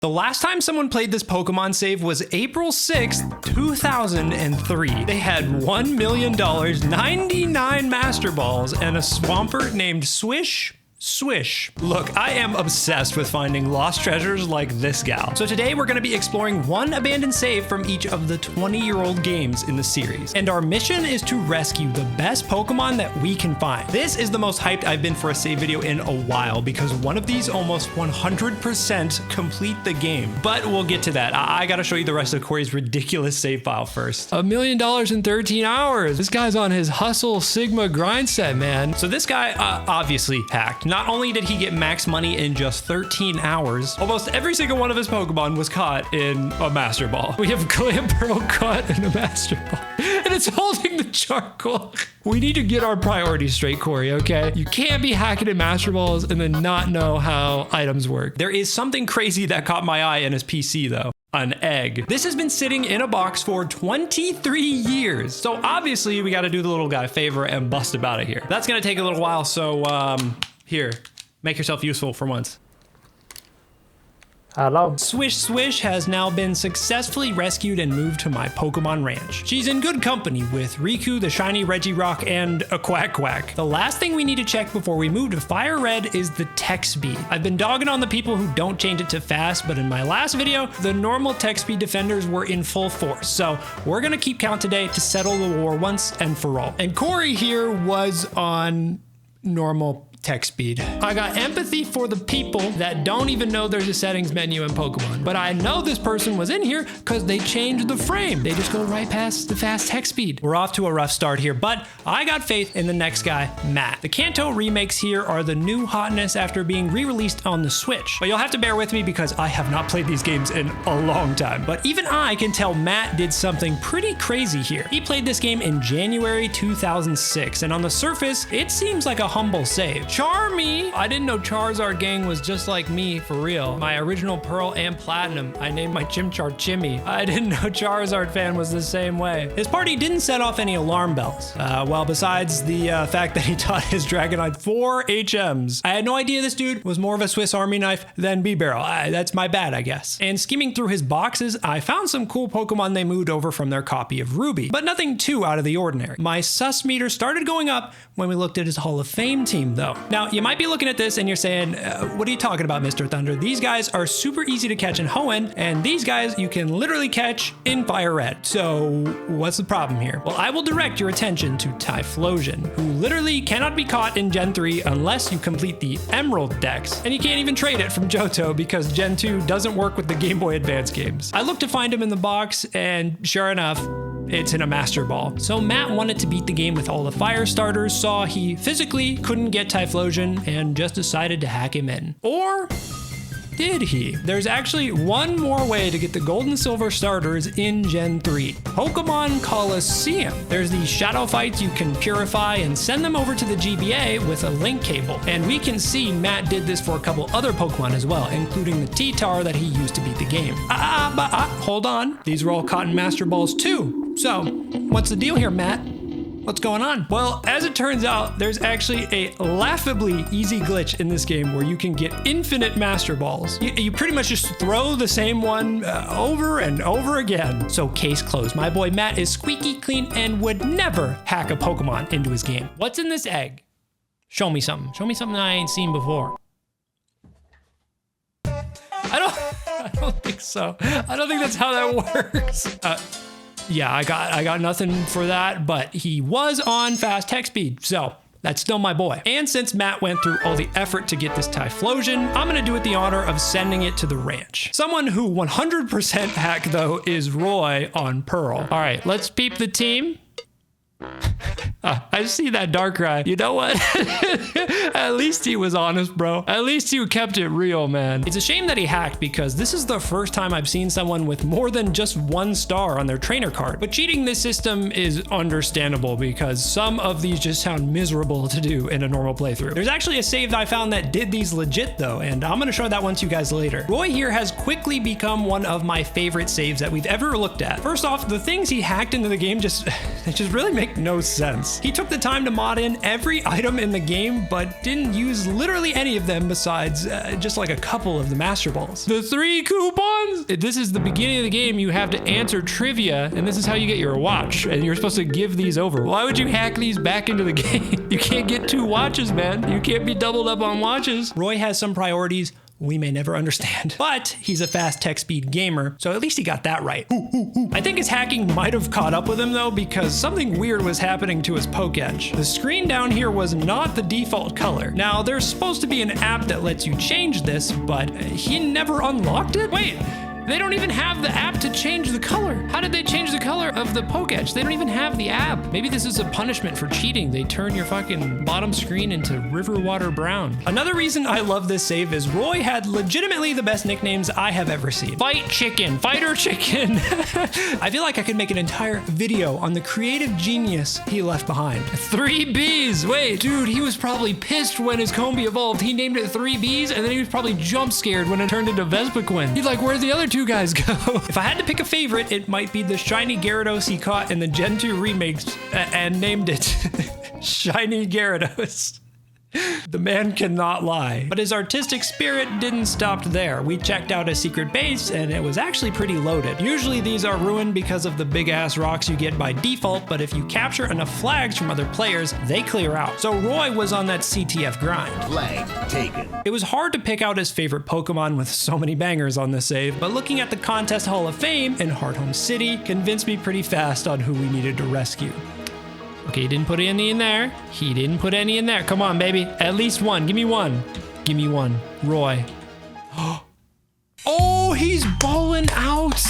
The last time someone played this Pokemon save was April 6th, 2003. They had $1 million, 99 Master Balls, and a Swampert named Swish. Look, I am obsessed with finding lost treasures like this gal. So today we're gonna be exploring one abandoned save from each of the 20-year-old games in the series. And our mission is to rescue the best Pokemon that we can find. This is the most hyped I've been for a save video in a while because one of these almost 100% complete the game. But we'll get to that. I gotta show you the rest of Corey's ridiculous save file first. $1 million in 13 hours. This guy's on his hustle Sigma grind set, man. So this guy obviously hacked. Not only did he get max money in just 13 hours, almost every single one of his Pokemon was caught in a Master Ball. We have Clamperl caught in a Master Ball, and it's holding the charcoal. We need to get our priorities straight, Corey, okay? You can't be hacking in Master Balls and then not know how items work. There is something crazy that caught my eye in his PC though. An egg. This has been sitting in a box for 23 years. So obviously we got to do the little guy a favor and bust him out of here. That's going to take a little while. So here, make yourself useful for once. Hello. Swish has now been successfully rescued and moved to my Pokemon Ranch. She's in good company with Riku, the shiny Regirock, and a Quack. The last thing we need to check before we move to Fire Red is the tech speed. I've been dogging on the people who don't change it to fast, but in my last video, the normal tech speed defenders were in full force. So we're gonna keep count today to settle the war once and for all. And Corey here was on normal tech speed. I got empathy for the people that don't even know there's a settings menu in Pokemon. But I know this person was in here because they changed the frame. They just go right past the fast tech speed. We're off to a rough start here, but I got faith in the next guy, Matt. The Kanto remakes here are the new hotness after being re-released on the Switch. But you'll have to bear with me because I have not played these games in a long time. But even I can tell Matt did something pretty crazy here. He played this game in January 2006, and on the surface, it seems like a humble save. Charmy! I didn't know Charizard gang was just like me, for real. My original Pearl and Platinum, I named my Chimchar Chimmy. I didn't know Charizard fan was the same way. His party didn't set off any alarm bells. Well, besides the fact that he taught his Dragonite 4 HMs. I had no idea this dude was more of a Swiss Army knife than B-Barrel. That's my bad, I guess. And skimming through his boxes, I found some cool Pokemon they moved over from their copy of Ruby, but nothing too out of the ordinary. My sus meter started going up when we looked at his Hall of Fame team, though. Now, you might be looking at this and you're saying, what are you talking about, Mr. Thunder? These guys are super easy to catch in Hoenn, and these guys you can literally catch in Fire Red. So what's the problem here? Well, I will direct your attention to Typhlosion, who literally cannot be caught in Gen 3 unless you complete the Emerald Dex, and you can't even trade it from Johto because Gen 2 doesn't work with the Game Boy Advance games. I looked to find him in the box, and sure enough, it's in a Master Ball. So Matt wanted to beat the game with all the fire starters, saw he physically couldn't get Typhlosion, and just decided to hack him in. Or did he? There's actually one more way to get the gold and silver starters in Gen 3. Pokemon Coliseum. There's these shadow fights you can purify and send them over to the GBA with a link cable. And we can see Matt did this for a couple other Pokemon as well, including the T-Tar that he used to beat the game. Hold on. These were all cotton Master Balls too. So what's the deal here, Matt? What's going on? Well, as it turns out, there's actually a laughably easy glitch in this game where you can get infinite Master Balls. You pretty much just throw the same one over and over again. So case closed. My boy Matt is squeaky clean and would never hack a Pokemon into his game. What's in this egg? Show me something. Show me something I ain't seen before. I don't think so. I don't think that's how that works. Yeah, I got nothing for that, but he was on fast tech speed, so that's still my boy. And since Matt went through all the effort to get this Typhlosion, I'm gonna do it the honor of sending it to the ranch. Someone who 100% hack though is Roy on Pearl. All right, let's peep the team. I see that Darkrai. You know what? At least he was honest, bro. At least you kept it real, man. It's a shame that he hacked because this is the first time I've seen someone with more than just 1 star on their trainer card. But cheating this system is understandable because some of these just sound miserable to do in a normal playthrough. There's actually a save that I found that did these legit though, and I'm gonna show that one to you guys later. Roy here has quickly become one of my favorite saves that we've ever looked at. First off, the things he hacked into the game just really make make no sense. He took the time to mod in every item in the game, but didn't use literally any of them besides just like a couple of the Master Balls. The 3 coupons? This is the beginning of the game. You have to answer trivia, and this is how you get your watch. And you're supposed to give these over. Why would you hack these back into the game? You can't get 2 watches, man. You can't be doubled up on watches. Roy has some priorities we may never understand, but he's a fast tech speed gamer, so at least he got that right. I think his hacking might have caught up with him though, because something weird was happening to his poke edge. The screen down here was not the default color. Now, there's supposed to be an app that lets you change this, but he never unlocked it? Wait. They don't even have the app to change the color. How did they change the color of the poke edge? They don't even have the app. Maybe this is a punishment for cheating. They turn your fucking bottom screen into river water brown. Another reason I love this save is Roy had legitimately the best nicknames I have ever seen. Fight Chicken, Fighter Chicken. I feel like I could make an entire video on the creative genius he left behind. 3 Bs. Wait, dude, he was probably pissed when his Combi evolved. He named it 3 Bs, and then he was probably jump scared when it turned into Vespiquen. He's like, where'd the other 2 guys go? If I had to pick a favorite, it might be the shiny Gyarados he caught in the Gen 2 remakes and named it Shiny Gyarados. The man cannot lie. But his artistic spirit didn't stop there. We checked out a secret base and it was actually pretty loaded. Usually these are ruined because of the big ass rocks you get by default, but if you capture enough flags from other players, they clear out. So Roy was on that CTF grind. Flag taken. It was hard to pick out his favorite Pokemon with so many bangers on this save, but looking at the Contest Hall of Fame in Hearthome City convinced me pretty fast on who we needed to rescue. Okay, he didn't put any in there. He didn't put any in there. Come on, baby. At least one. Give me one. Give me one. Roy. Oh, he's balling out.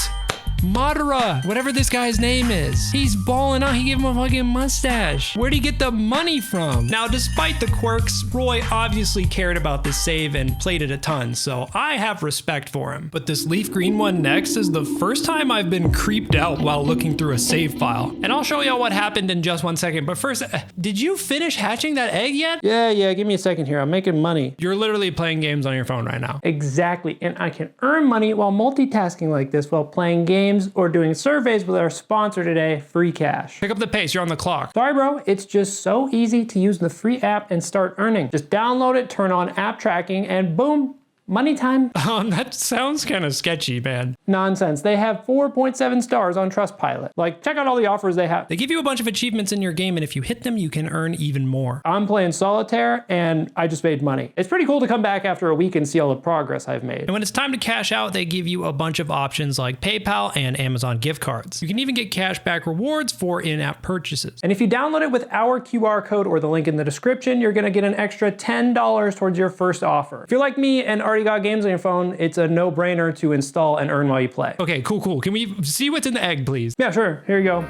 Madara, whatever this guy's name is. He's balling out. He gave him a fucking mustache. Where'd he get the money from? Now, despite the quirks, Roy obviously cared about this save and played it a ton, so I have respect for him. But this leaf green one next is the first time I've been creeped out while looking through a save file. And I'll show y'all what happened in just 1 second, but first, did you finish hatching that egg yet? Yeah, give me a second here. I'm making money. You're literally playing games on your phone right now. Exactly, and I can earn money while multitasking like this while playing games or doing surveys with our sponsor today, Free Cash. Pick up the pace, you're on the clock. Sorry, bro, it's just so easy to use the free app and start earning. Just download it, turn on app tracking, and boom, money time. That sounds kind of sketchy, man. Nonsense. They have 4.7 stars on Trustpilot. Like, check out all the offers they have. They give you a bunch of achievements in your game, and if you hit them, you can earn even more. I'm playing solitaire, and I just made money. It's pretty cool to come back after a week and see all the progress I've made. And when it's time to cash out, they give you a bunch of options like PayPal and Amazon gift cards. You can even get cash back rewards for in-app purchases. And if you download it with our QR code or the link in the description, you're gonna get an extra $10 towards your first offer. If you're like me and already got games on your phone, it's a no-brainer to install and earn while you play. Okay, cool. Can we see what's in the egg, please? Yeah, sure. Here you go.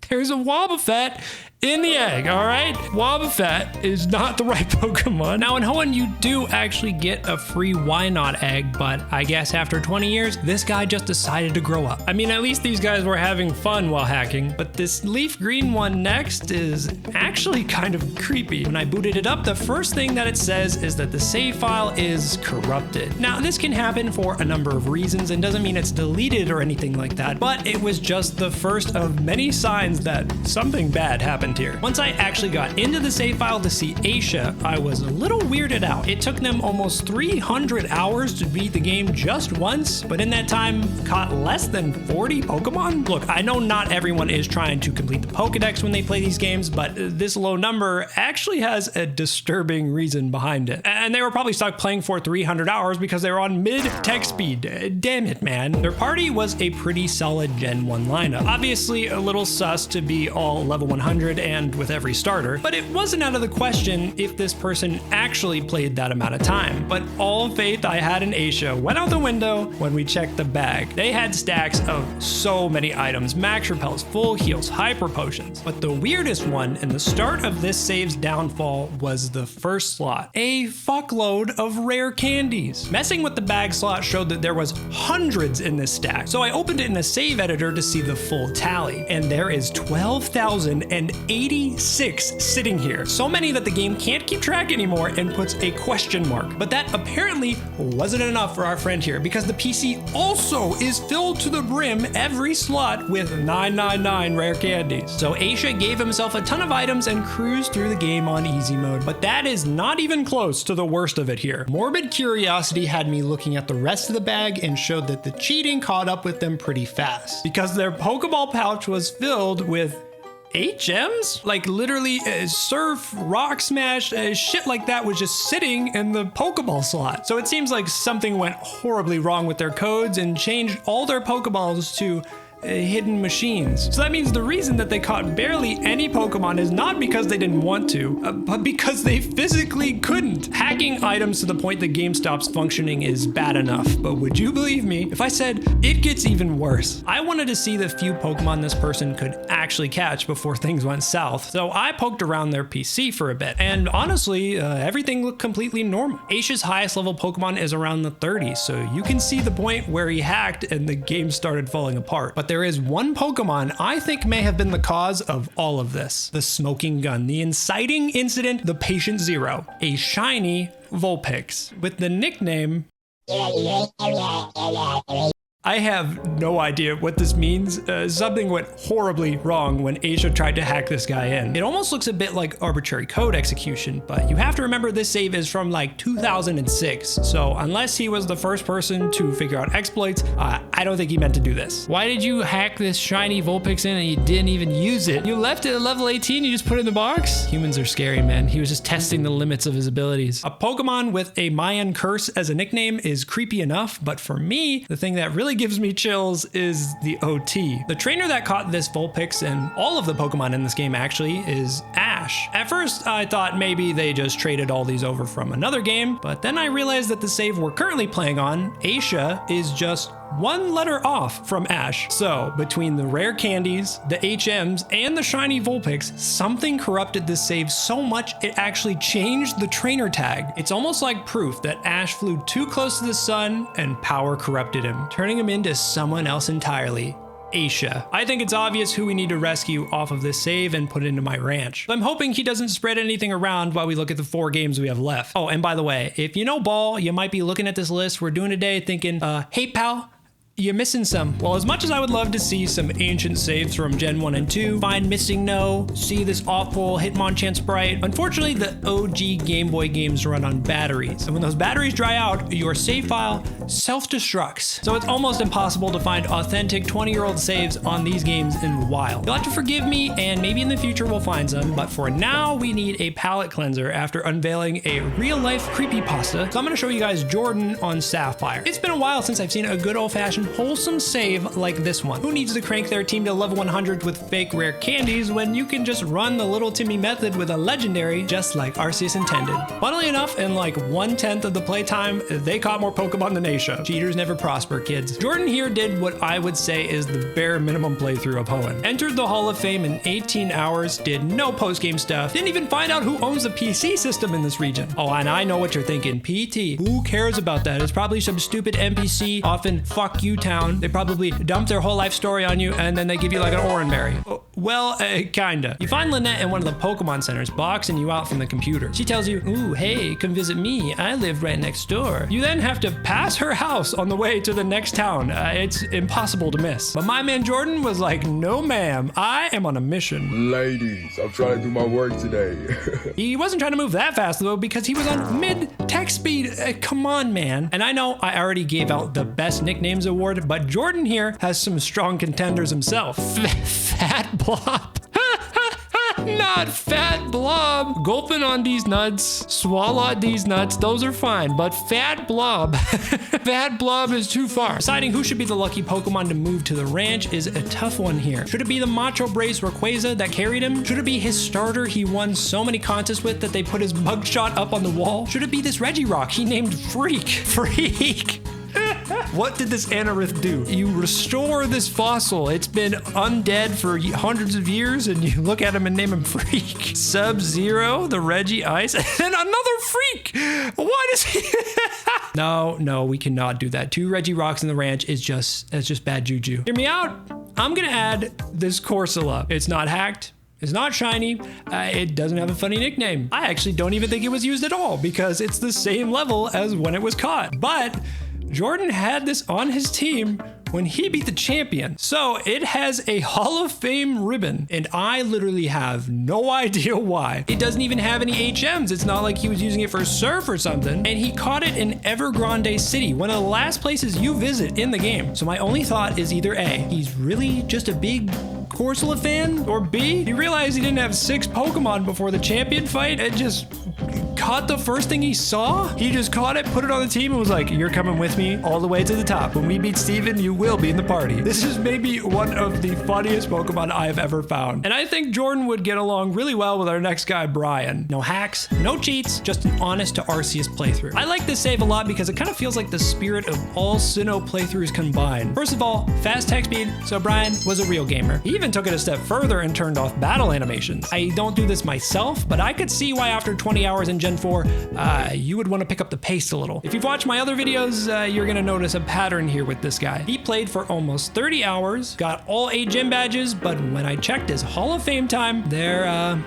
There's a Wobbuffet in the egg, all right? Wobbuffet is not the right Pokemon. Now in Hoenn, you do actually get a free Why Not egg, but I guess after 20 years, this guy just decided to grow up. I mean, at least these guys were having fun while hacking, but this leaf green one next is actually kind of creepy. When I booted it up, the first thing that it says is that the save file is corrupted. Now, this can happen for a number of reasons and doesn't mean it's deleted or anything like that, but it was just the first of many signs that something bad happened here. Once I actually got into the save file to see Aisha, I was a little weirded out. It took them almost 300 hours to beat the game just once, but in that time, caught less than 40 Pokemon? Look, I know not everyone is trying to complete the Pokedex when they play these games, but this low number actually has a disturbing reason behind it. And they were probably stuck playing for 300 hours because they were on mid-tech speed. Damn it, man. Their party was a pretty solid Gen 1 lineup. Obviously, a little sus to be all level 100 and with every starter, but it wasn't out of the question if this person actually played that amount of time. But all faith I had in Aisha went out the window when we checked the bag. They had stacks of so many items, max repels, full heals, hyper potions. But the weirdest one and the start of this save's downfall was the first slot. A fuckload of rare candies. Messing with the bag slot showed that there was hundreds in this stack. So I opened it in a save editor to see the full tally, and there is 12,000 86 sitting here. So many that the game can't keep track anymore and puts a question mark. But that apparently wasn't enough for our friend here, because the PC also is filled to the brim every slot with 999 rare candies. So Aisha gave himself a ton of items and cruised through the game on easy mode. But that is not even close to the worst of it here. Morbid curiosity had me looking at the rest of the bag and showed that the cheating caught up with them pretty fast, because their Pokeball pouch was filled with HMs? Like literally Surf, Rock Smash, shit like that was just sitting in the Pokeball slot. So it seems like something went horribly wrong with their codes and changed all their Pokeballs to hidden machines. So that means the reason that they caught barely any Pokemon is not because they didn't want to, but because they physically couldn't. Hacking items to the point the game stops functioning is bad enough, but would you believe me if I said it gets even worse? I wanted to see the few Pokemon this person could actually catch before things went south, so I poked around their PC for a bit, and honestly, everything looked completely normal. Aisha's highest level Pokemon is around the 30s, so you can see the point where he hacked and the game started falling apart. But there is one Pokemon I think may have been the cause of all of this. The smoking gun, the inciting incident, the Patient Zero, a shiny Vulpix with the nickname... I have no idea what this means. Something went horribly wrong when Aisha tried to hack this guy in. It almost looks a bit like arbitrary code execution, but you have to remember this save is from like 2006. So unless he was the first person to figure out exploits, I don't think he meant to do this. Why did you hack this shiny Vulpix in and you didn't even use it? You left it at level 18, you just put it in the box? Humans are scary, man. He was just testing the limits of his abilities. A Pokemon with a Mayan curse as a nickname is creepy enough, but for me, the thing that really gives me chills is the OT. The trainer that caught this Vulpix and all of the Pokemon in this game actually is Ash. At first, I thought maybe they just traded all these over from another game, but then I realized that the save we're currently playing on, Aisha, is just one letter off from Ash. So between the rare candies, the HMs, and the shiny Vulpix, something corrupted this save so much it actually changed the trainer tag. It's almost like proof that Ash flew too close to the sun and power corrupted him, turning him into someone else entirely. Aisha. I think it's obvious who we need to rescue off of this save and put into my ranch. I'm hoping he doesn't spread anything around while we look at the 4 games we have left. Oh, and by the way, if you know ball, you might be looking at this list we're doing today thinking, hey pal, you're missing some. Well, as much as I would love to see some ancient saves from Gen 1 and 2, find Missing No, see this awful Hitmonchan sprite, unfortunately the OG Game Boy games run on batteries. And when those batteries dry out, your save file self-destructs. So it's almost impossible to find authentic 20-year-old saves on these games in the wild. You'll have to forgive me, and maybe in the future we'll find some, but for now we need a palate cleanser after unveiling a real-life creepypasta. So I'm gonna show you guys Jordan on Sapphire. It's been a while since I've seen a good old-fashioned wholesome save like this one. Who needs to crank their team to level 100 with fake rare candies when you can just run the little Timmy method with a legendary just like Arceus intended? Funnily enough, in like 1/10 of the playtime, they caught more Pokemon than Aisha. Cheaters never prosper, kids. Jordan here did what I would say is the bare minimum playthrough of Hoenn. Entered the Hall of Fame in 18 hours, did no post-game stuff, didn't even find out who owns the PC system in this region. Oh, and I know what you're thinking, PT. Who cares about that? It's probably some stupid NPC, often fuck you town. They probably dump their whole life story on you and then they give you like an Oranberry. Well, kinda. You find Lynette in one of the Pokemon centers boxing you out from the computer. She tells you, ooh, hey, come visit me. I live right next door. You then have to pass her house on the way to the next town. It's impossible to miss. But my man Jordan was like, no ma'am, I am on a mission. Ladies, I'm trying to do my work today. He wasn't trying to move that fast though because he was on mid-tech speed. Come on, man. And I know I already gave out the best nicknames award, but Jordan here has some strong contenders himself. Fat Blob. Not Fat Blob. Gulping on these nuts, swallowed these nuts, those are fine, but Fat Blob, Fat Blob is too far. Deciding who should be the lucky Pokemon to move to the ranch is a tough one here. Should it be the Macho Brace Rayquaza that carried him? Should it be his starter he won so many contests with that they put his mugshot up on the wall? Should it be this Regirock he named Freak? Freak! What did this Anorith do? You restore this fossil. It's been undead for hundreds of years, and you look at him and name him Freak. Sub-Zero, the Reggie Ice, and then another Freak. What is he? No, we cannot do that. 2 Regirocks in the ranch is just bad juju. Hear me out. I'm gonna add this Corsola. It's not hacked. is not shiny. It doesn't have a funny nickname. I actually don't even think it was used at all because it's the same level as when it was caught. But Jordan had this on his team when he beat the champion. So it has a Hall of Fame ribbon, and I literally have no idea why. It doesn't even have any HMs. It's not like he was using it for surf or something. And he caught it in Evergrande City, one of the last places you visit in the game. So my only thought is either A, he's really just a big Corsola fan, or B, he realized he didn't have 6 Pokemon before the champion fight and just caught the first thing he saw. He just caught it, put it on the team, and was like, you're coming with me all the way to the top. When we beat Steven, you will be in the party. This is maybe one of the funniest Pokemon I've ever found. And I think Jordan would get along really well with our next guy, Brian. No hacks, no cheats, just an honest to Arceus playthrough. I like this save a lot because it kind of feels like the spirit of all Sinnoh playthroughs combined. First of all, fast tech speed, so Brian was a real gamer. He even took it a step further and turned off battle animations. I don't do this myself, but I could see why after 20 hours in Gen 4, you would want to pick up the pace a little. If you've watched my other videos, you're gonna notice a pattern here with this guy. He played for almost 30 hours, got all 8 gym badges, but when I checked his Hall of Fame time, there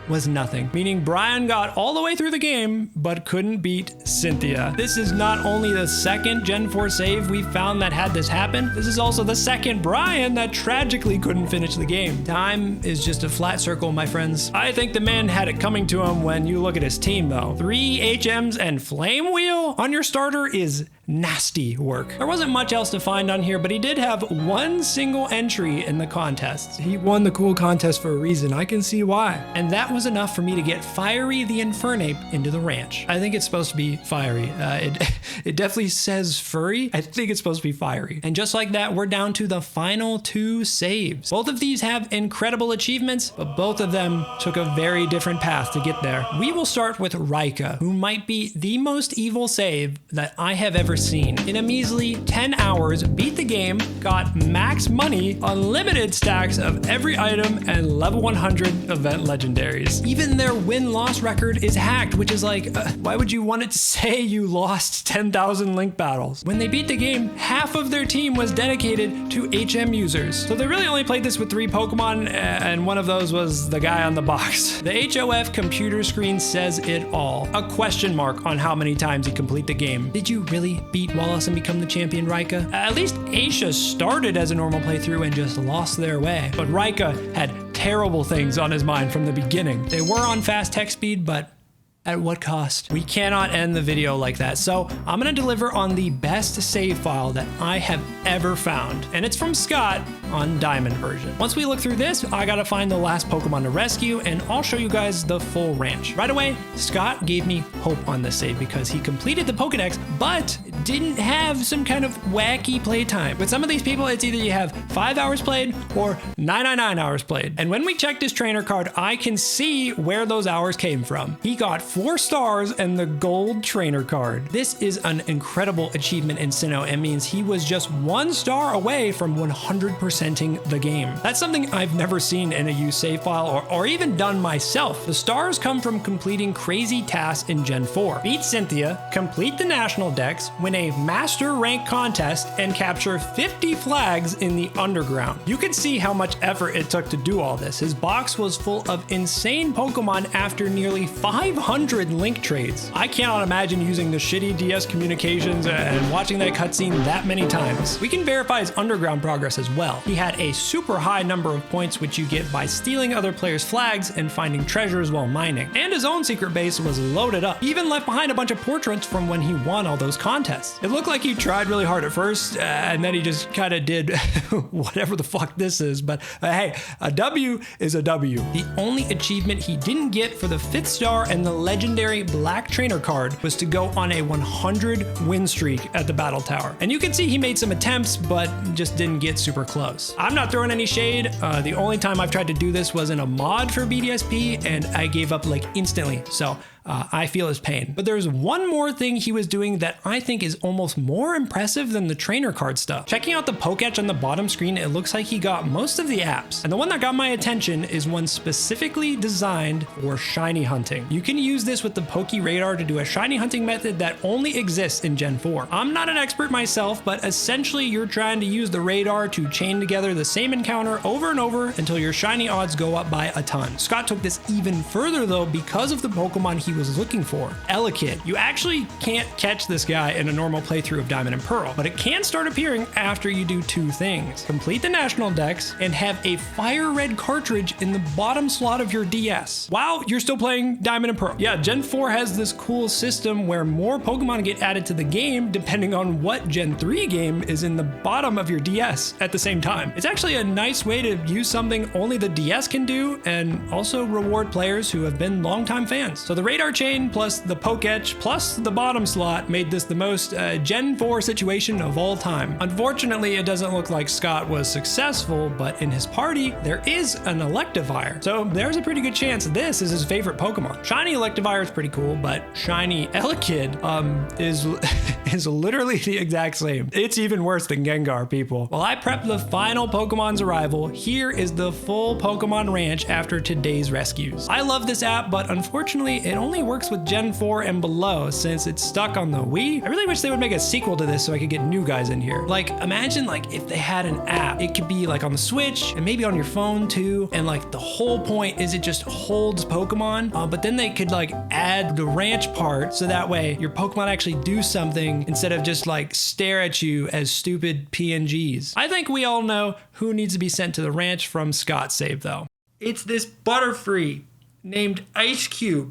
was nothing. Meaning Brian got all the way through the game, but couldn't beat Cynthia. This is not only the second Gen 4 save we found that had this happen, this is also the second Brian that tragically couldn't finish the game. Time is just a flat circle, my friends. I think the man had it coming to him when you look at his team though. 3 HMs and Flame Wheel on your starter is nasty work. There wasn't much else to find on here, but he did have 1 single entry in the contest. He won the cool contest for a reason. I can see why. And that was enough for me to get Fiery the Infernape into the ranch. I think it's supposed to be fiery. It definitely says furry. I think it's supposed to be fiery. And just like that, we're down to the final 2 saves. Both of these have incredible achievements, but both of them took a very different path to get there. We will start with Rika, who might be the most evil save that I have ever seen. In a measly 10 hours, beat the game, got max money, unlimited stacks of every item, and level 100 event legendaries. Even their win-loss record is hacked, which is like, why would you want it to say you lost 10,000 link battles? When they beat the game, half of their team was dedicated to HM users. So they really only played this with 3 Pokemon, and one of those was the guy on the box. The HOF computer screen says it all. A question mark on how many times he complete the game. Did you really beat Wallace and become the champion, Rika? At least Aisha started as a normal playthrough and just lost their way. But Rika had terrible things on his mind from the beginning. They were on fast tech speed, but at what cost? We cannot end the video like that, so I'm gonna deliver on the best save file that I have ever found, and it's from Scott on Diamond version. Once we look through this, I gotta find the last Pokemon to rescue, and I'll show you guys the full ranch. Right away, Scott gave me hope on this save because he completed the Pokedex, but didn't have some kind of wacky playtime. With some of these people, it's either you have 5 hours played or 999 hours played. And when we checked his trainer card, I can see where those hours came from. He got 4 stars and the gold trainer card. This is an incredible achievement in Sinnoh and means he was just 1 star away from 100%ing the game. That's something I've never seen in a used save file or even done myself. The stars come from completing crazy tasks in Gen 4. Beat Cynthia, complete the national dex, win a master rank contest, and capture 50 flags in the underground. You can see how much effort it took to do all this. His box was full of insane Pokemon after nearly 500 link trades. I cannot imagine using the shitty DS communications and watching that cutscene that many times. We can verify his underground progress as well. He had a super high number of points which you get by stealing other players' flags and finding treasures while mining. And his own secret base was loaded up. He even left behind a bunch of portraits from when he won all those contests. It looked like he tried really hard at first, and then he just kind of did whatever the fuck this is, but hey, a W is a W. The only achievement he didn't get for the 5th star and the legendary black trainer card was to go on a 100 win streak at the battle tower. And you can see he made some attempts, but just didn't get super close. I'm not throwing any shade. The only time I've tried to do this was in a mod for BDSP, and I gave up like instantly. So I feel his pain. But there's one more thing he was doing that I think is almost more impressive than the trainer card stuff. Checking out the Poketch on the bottom screen, it looks like he got most of the apps. And the one that got my attention is one specifically designed for shiny hunting. You can use this with the Poke Radar to do a shiny hunting method that only exists in Gen 4. I'm not an expert myself, but essentially you're trying to use the radar to chain together the same encounter over and over until your shiny odds go up by a ton. Scott took this even further though because of the Pokemon he was looking for. Elekid. You actually can't catch this guy in a normal playthrough of Diamond and Pearl, but it can start appearing after you do two things. Complete the National Dex and have a Fire Red cartridge in the bottom slot of your DS while you're still playing Diamond and Pearl. Yeah, Gen 4 has this cool system where more Pokemon get added to the game depending on what Gen 3 game is in the bottom of your DS at the same time. It's actually a nice way to use something only the DS can do and also reward players who have been longtime fans. So the radar chain plus the Poketch plus the bottom slot made this the most Gen 4 situation of all time. Unfortunately, it doesn't look like Scott was successful, but in his party, there is an Electivire. So there's a pretty good chance this is his favorite Pokemon. Shiny Electivire is pretty cool, but Shiny Elekid is literally the exact same. It's even worse than Gengar, people. While I prep the final Pokemon's arrival, here is the full Pokemon Ranch after today's rescues. I love this app, but unfortunately, it only works with Gen 4 and below since it's stuck on the Wii. I really wish they would make a sequel to this so I could get new guys in here. Like, imagine like if they had an app, it could be like on the Switch and maybe on your phone too. And like the whole point is it just holds Pokemon, but then they could like add the ranch part so that way your Pokemon actually do something instead of just like stare at you as stupid PNGs. I think we all know who needs to be sent to the ranch from Scott's save though. It's this Butterfree named Ice Cube.